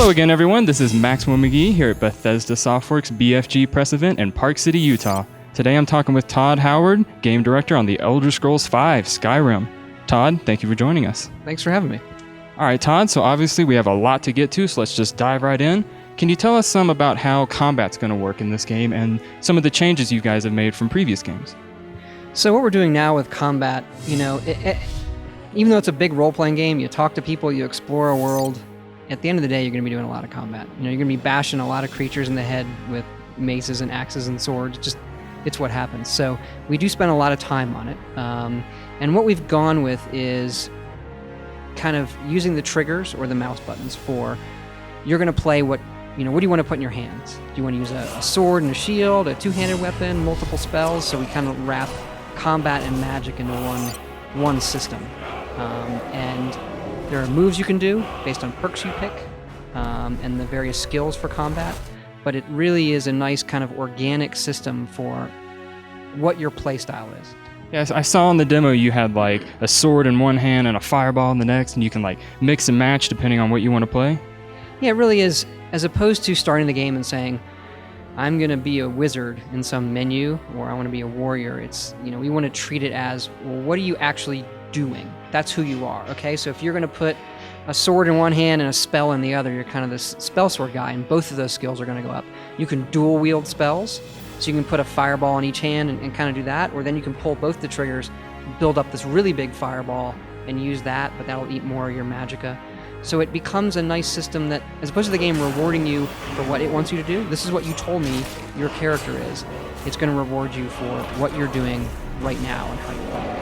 Hello again, everyone. This is Maxwell McGee here at Bethesda Softworks BFG Press event in Park City, Utah. Today I'm talking with Todd Howard, Game Director on the Elder Scrolls V Skyrim. Todd, thank you for joining us. Thanks for having me. All right, Todd, so obviously we have a lot to get to, so let's just dive right in. Can you tell us some about how combat's going to work in this game and some of the changes you guys have made from previous games? So what we're doing now with combat, even though it's a big role-playing game, you talk to people, you explore a world, at the end of the day, you're going to be doing a lot of combat. You're going to be bashing a lot of creatures in the head with maces and axes and swords. It's what happens. So we do spend a lot of time on it. And what we've gone with is kind of using the triggers or the mouse buttons for, you're going to play what do you want to put in your hands? Do you want to use a sword and a shield, a two-handed weapon, multiple spells? So we kind of wrap combat and magic into one system. And there are moves you can do based on perks you pick and the various skills for combat, but it really is a nice kind of organic system for what your playstyle is. Yes, I saw in the demo you had like a sword in one hand and a fireball in the next, and you can like mix and match depending on what you want to play. Yeah, it really is. As opposed to starting the game and saying, I'm going to be a wizard in some menu, or I want to be a warrior, we want to treat it as, well, what are you actually doing? That's who you are, okay? So if you're going to put a sword in one hand and a spell in the other, you're kind of this spell sword guy, and both of those skills are going to go up. You can dual wield spells, so you can put a fireball in each hand and kind of do that, or then you can pull both the triggers, build up this really big fireball, and use that, but that'll eat more of your magicka. So it becomes a nice system that, as opposed to the game rewarding you for what it wants you to do, this is what you told me your character is. It's going to reward you for what you're doing right now and how you play.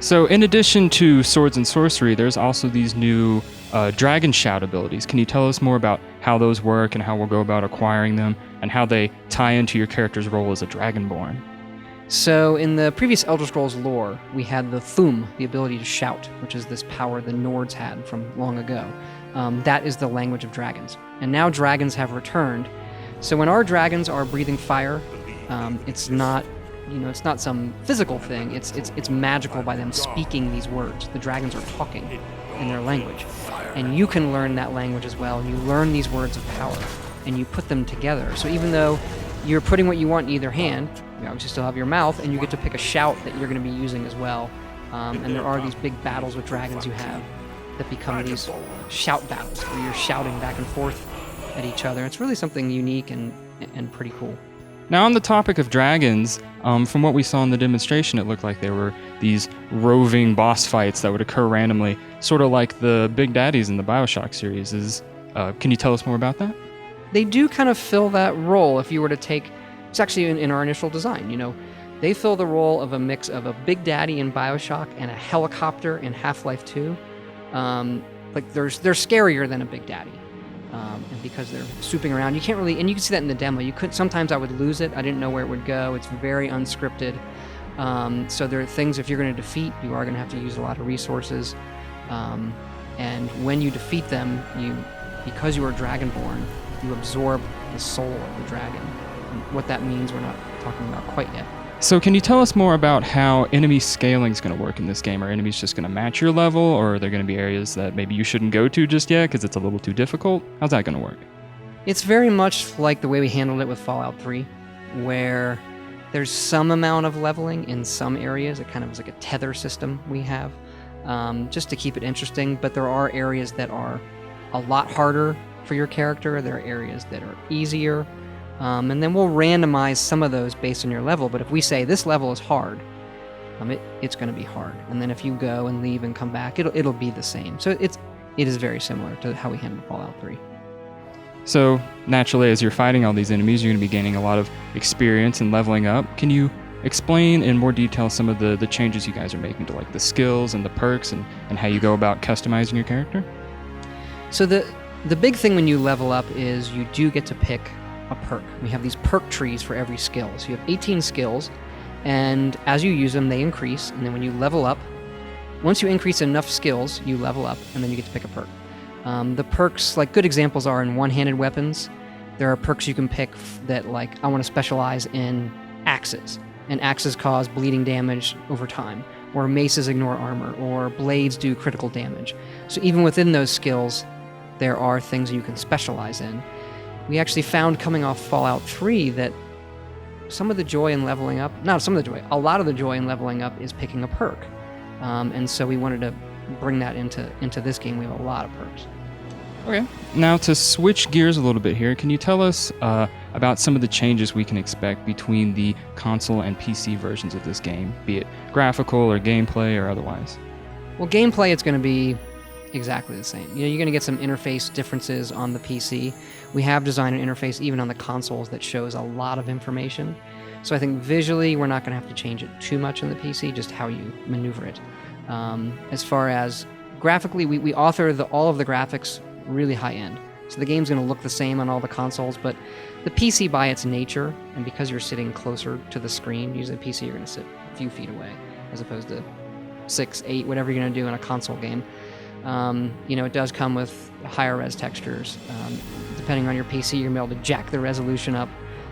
So in addition to swords and sorcery, there's also these new dragon shout abilities. Can you tell us more about how those work and how we'll go about acquiring them and how they tie into your character's role as a dragonborn? So in the previous Elder Scrolls lore, we had the Thum, the ability to shout, which is this power the Nords had from long ago. That is the language of dragons. And now dragons have returned. So when our dragons are breathing fire, it's not some physical thing. It's magical by them speaking these words. The dragons are talking in their language. And you can learn that language as well. And you learn these words of power, and you put them together. So even though you're putting what you want in either hand, you obviously still have your mouth, and you get to pick a shout that you're going to be using as well. And there are these big battles with dragons you have that become these shout battles where you're shouting back and forth at each other. It's really something unique and pretty cool. Now, on the topic of dragons, from what we saw in the demonstration, it looked like there were these roving boss fights that would occur randomly, sort of like the big daddies in the BioShock series. Can you tell us more about that? They do kind of fill that role. If you were to take, it's actually in our initial design, they fill the role of a mix of a big daddy in BioShock and a helicopter in Half-Life 2. They're scarier than a big daddy. And because they're swooping around, you can't really, and you can see that in the demo. Sometimes I would lose it. I didn't know where it would go. It's very unscripted. So there are things, if you're going to defeat, you are going to have to use a lot of resources. And when you defeat them, because you are Dragonborn, you absorb the soul of the dragon. And what that means, we're not talking about quite yet. So can you tell us more about how enemy scaling is going to work in this game? Are enemies just going to match your level, or are there going to be areas that maybe you shouldn't go to just yet because it's a little too difficult? How's that going to work? It's very much like the way we handled it with Fallout 3, where there's some amount of leveling in some areas. It kind of is like a tether system we have, just to keep it interesting. But there are areas that are a lot harder for your character. There are areas that are easier. And then we'll randomize some of those based on your level. But if we say this level is hard, it's going to be hard. And then if you go and leave and come back, it'll be the same. So it is very similar to how we handled Fallout 3. So naturally, as you're fighting all these enemies, you're going to be gaining a lot of experience and leveling up. Can you explain in more detail some of the changes you guys are making to like the skills and the perks and how you go about customizing your character? So the big thing when you level up is you do get to pick a perk. We have these perk trees for every skill. So you have 18 skills, and as you use them, they increase. And then when you level up, once you increase enough skills, you level up, and then you get to pick a perk. The perks, like good examples are in one-handed weapons. There are perks you can pick that, like, I want to specialize in axes, and axes cause bleeding damage over time, or maces ignore armor, or blades do critical damage. So even within those skills, there are things you can specialize in. We actually found coming off Fallout 3 that some of the joy in leveling up, not some of the joy, a lot of the joy in leveling up is picking a perk. And so we wanted to bring that into this game. We have a lot of perks. Okay. Now to switch gears a little bit here, can you tell us about some of the changes we can expect between the console and PC versions of this game, be it graphical or gameplay or otherwise? Well, gameplay, it's going to be exactly the same. You're going to get some interface differences on the PC. We have designed an interface even on the consoles that shows a lot of information. So I think visually we're not going to have to change it too much on the PC, just how you maneuver it. As far as graphically, we author all of the graphics really high end. So the game's going to look the same on all the consoles, but the PC by its nature, and because you're sitting closer to the screen, usually the PC you're going to sit a few feet away, as opposed to 6, 8, whatever you're going to do in a console game. It does come with higher res textures. Depending on your PC, you're going to be able to jack the resolution up.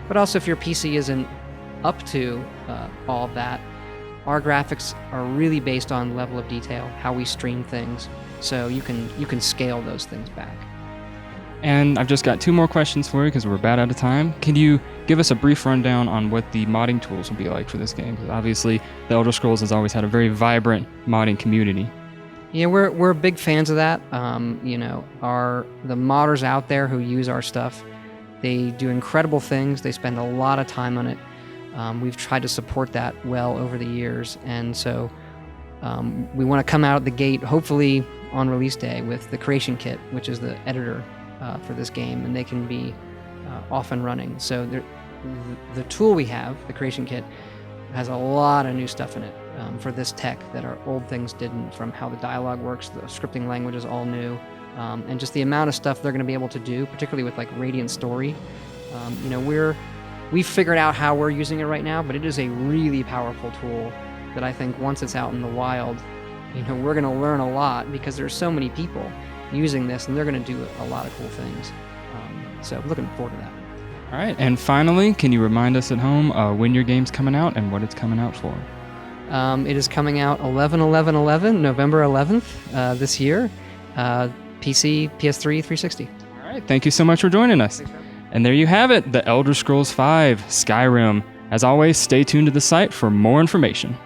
But also if your PC isn't up to all of that, our graphics are really based on level of detail, how we stream things. So you can scale those things back. And I've just got 2 more questions for you because we're about out of time. Can you give us a brief rundown on what the modding tools will be like for this game? Because obviously, The Elder Scrolls has always had a very vibrant modding community. Yeah, we're big fans of that. The modders out there who use our stuff, they do incredible things. They spend a lot of time on it. We've tried to support that well over the years, and so we want to come out the gate, hopefully on release day, with the Creation Kit, which is the editor for this game, and they can be off and running. So the tool we have, the Creation Kit, has a lot of new stuff in it for this tech that our old things didn't, from how the dialogue works, the scripting language is all new, and just the amount of stuff they're going to be able to do, particularly with like Radiant Story. We've figured out how we're using it right now, but it is a really powerful tool that I think once it's out in the wild, we're going to learn a lot because there's so many people using this, and they're going to do a lot of cool things. So looking forward to that. All right, and finally, can you remind us at home when your game's coming out and what it's coming out for? It is coming out 11/11/11, November 11th this year. PC, PS3, 360. All right, thank you so much for joining us. And there you have it, The Elder Scrolls V, Skyrim. As always, stay tuned to the site for more information.